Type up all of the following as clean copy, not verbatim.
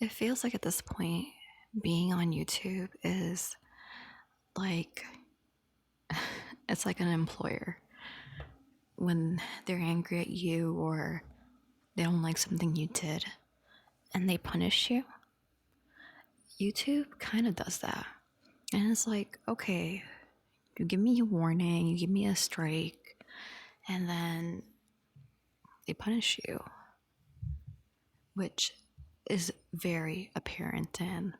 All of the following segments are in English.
It feels like at this point, being on YouTube is like it's like an employer when they're angry at you or they don't like something you did and they punish you. YouTube kind of does that. And it's like, okay, you give me a warning, you give me a strike, and then they punish you, which is very apparent. And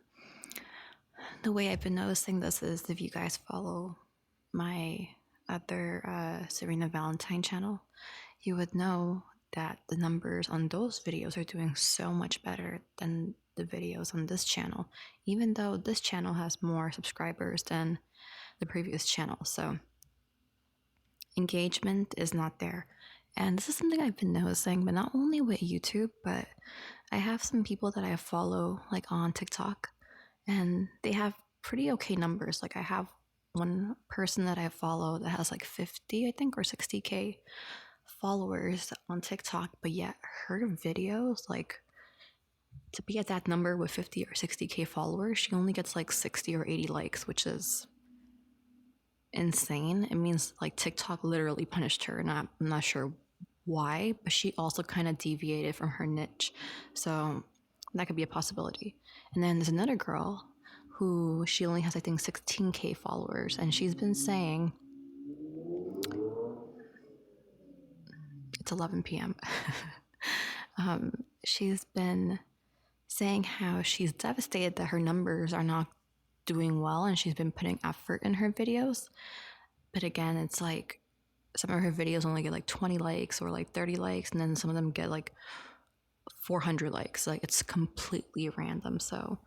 the way I've been noticing this is if you guys follow my other Serena Valentine channel, you would know that the numbers on those videos are doing so much better than the videos on this channel, even though this channel has more subscribers than the previous channel. So engagement is not there. And this is something I've been noticing, but not only with YouTube, but I have some people that I follow like on TikTok and they have pretty okay numbers. Like I have one person that I follow that has like 50, I think, or 60K followers on TikTok, but yet her videos, like to be at that number with 50 or 60K followers, she only gets like 60 or 80 likes, which is insane. It means like TikTok literally punished her, and I'm not sure why, but she also kind of deviated from her niche. So that could be a possibility. And then there's another girl who she only has, I think, 16K followers, and she's been saying it's 11 p.m. She's been saying how she's devastated that her numbers are not doing well and she's been putting effort in her videos. But again, it's like some of her videos only get like 20 likes or like 30 likes, and then some of them get like 400 likes. Like it's completely random. So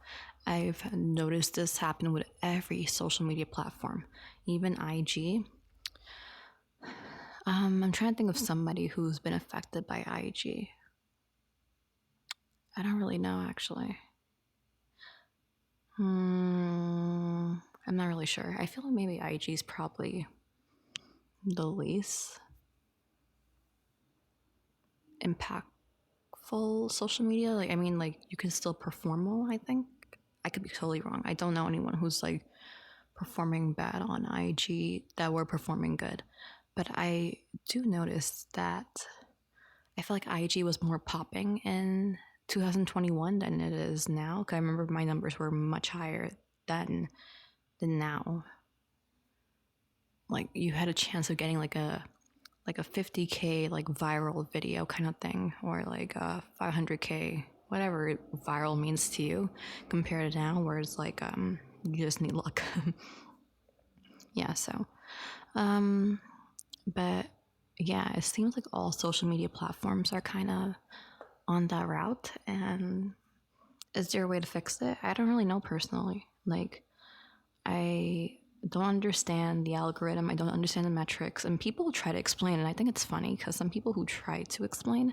I've noticed this happen with every social media platform, even IG. I'm trying to think of somebody who's been affected by IG. I don't really know, actually. I'm not really sure. I feel like maybe IG is probably the least impactful social media. Like, I mean, like you can still perform well, I think. I could be totally wrong. I don't know anyone who's like performing bad on IG that were performing good. But I do notice that I feel like IG was more popping in 2021 than it is now. Cause I remember my numbers were much higher than now. Like you had a chance of getting like a 50K like viral video kind of thing, or like a 500K, whatever viral means to you, compared to now where it's like you just need luck. Yeah, so but yeah, it seems like all social media platforms are kind of on that route. And is there a way to fix it? I don't really know personally. Like, I don't understand the algorithm. I don't understand the metrics. And people try to explain, and I think it's funny because some people who try to explain,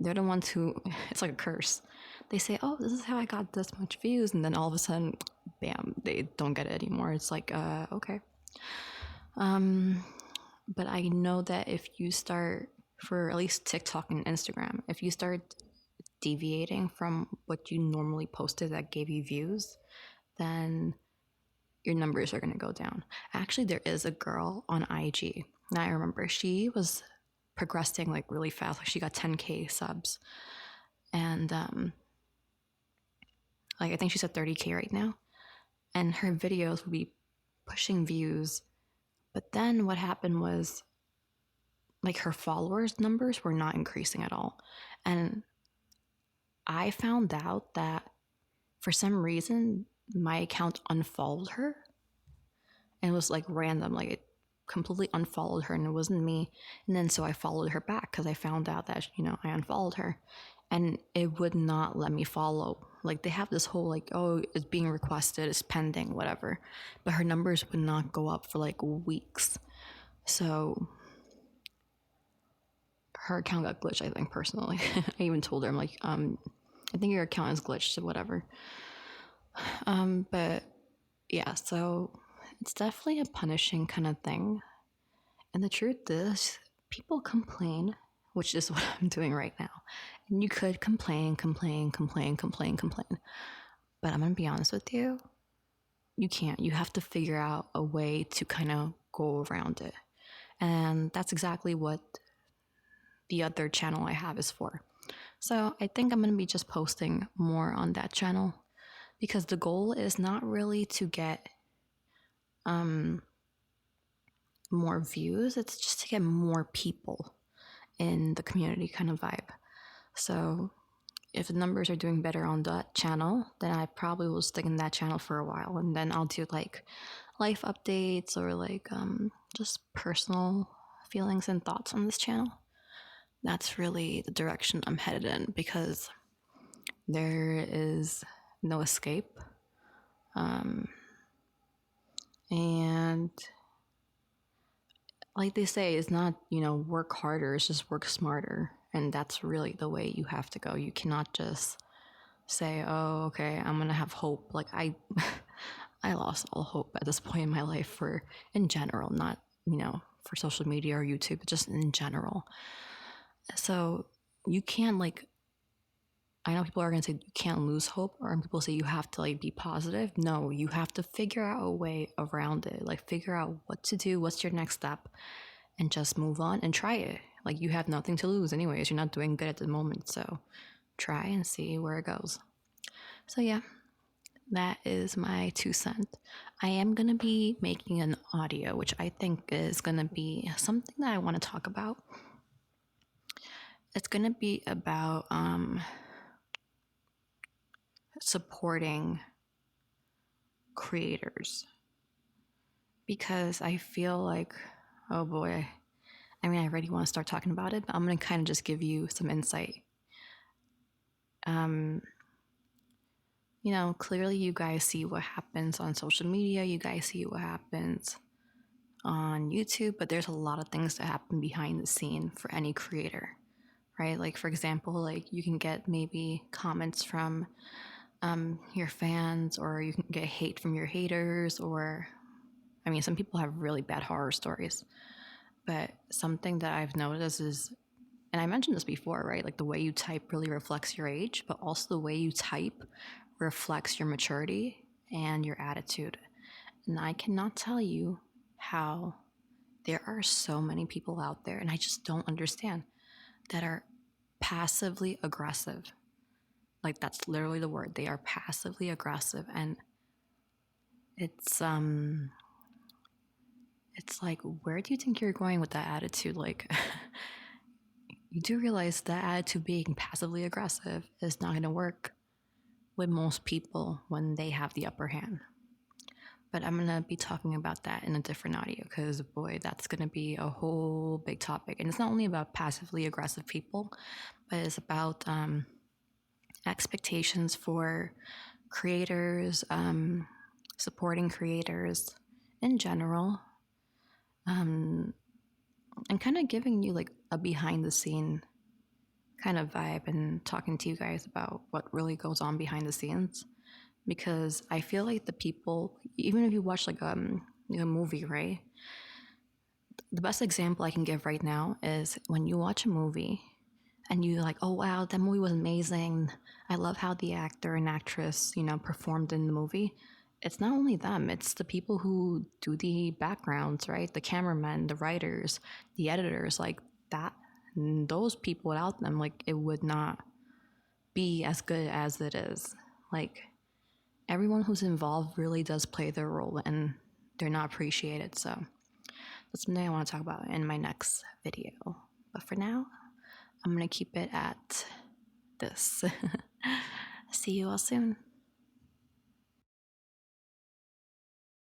they're the ones who, it's like a curse. They say, oh, this is how I got this much views. And then all of a sudden, bam, they don't get it anymore. It's like, okay. But I know that if you start, for at least TikTok and Instagram, if you start deviating from what you normally posted that gave you views, then your numbers are going to go down. Actually, there is a girl on IG. Now I remember she was progressing like really fast. Like she got 10K subs. And like I think she's at 30K right now. And her videos would be pushing views. But then what happened was like her followers numbers were not increasing at all. And I found out that for some reason my account unfollowed her, and it was like random, like it completely unfollowed her and it wasn't me. And then so I followed her back because I found out that I unfollowed her, and it would not let me follow. Like they have this whole like, oh, it's being requested, it's pending, whatever, but her numbers would not go up for like weeks. So her account got glitched, I think, personally. I even told her, I'm like, I think your account is glitched, so whatever. But yeah, so it's definitely a punishing kind of thing. And the truth is, people complain, which is what I'm doing right now. And you could complain. But I'm going to be honest with you, you can't. You have to figure out a way to kind of go around it. And that's exactly what the other channel I have is for. So I think I'm going to be just posting more on that channel because the goal is not really to get more views, it's just to get more people in the community kind of vibe. So if the numbers are doing better on that channel, then I probably will stick in that channel for a while, and then I'll do like life updates or like just personal feelings and thoughts on this channel. That's really the direction I'm headed in because there is no escape. And like they say, it's not, work harder, it's just work smarter. And that's really the way you have to go. You cannot just say, oh, okay, I'm going to have hope. Like I lost all hope at this point in my life for, in general, not, for social media or YouTube, but just in general. So you can't I know people are going to say you can't lose hope, or people say you have to be positive. No, you have to figure out a way around it. Figure out what to do, what's your next step, and just move on and try it. You have nothing to lose anyways. You're not doing good at the moment, so try and see where it goes. So yeah, that is my 2 cents. I am going to be making an audio, which I think is going to be something that I want to talk about. It's going to be about supporting creators, because I feel like, oh boy, I already want to start talking about it, but I'm going to kind of just give you some insight. Clearly you guys see what happens on social media, you guys see what happens on YouTube, but there's a lot of things that happen behind the scene for any creator, right? For example, you can get maybe comments from your fans, or you can get hate from your haters, or some people have really bad horror stories. But something that I've noticed is, and I mentioned this before, right? The way you type really reflects your age, but also the way you type reflects your maturity and your attitude. And I cannot tell you how there are so many people out there, and I just don't understand, that are passively aggressive. That's literally the word. They are passively aggressive, and it's where do you think you're going with that attitude? You do realize that attitude, being passively aggressive, is not going to work with most people when they have the upper hand. But I'm going to be talking about that in a different audio, because boy, that's going to be a whole big topic. And it's not only about passively aggressive people, but it's about expectations for creators, supporting creators in general, and kind of giving you a behind the scene kind of vibe, and talking to you guys about what really goes on behind the scenes. Because I feel like the people, even if you watch a movie, right? The best example I can give right now is when you watch a movie and you're like, oh wow, that movie was amazing. I love how the actor and actress, performed in the movie. It's not only them, it's the people who do the backgrounds, right? The cameramen, the writers, the editors, that. Those people, without them, it would not be as good as it is. Everyone who's involved really does play their role, and they're not appreciated. So that's something I want to talk about in my next video. But for now, I'm going to keep it at this. See you all soon.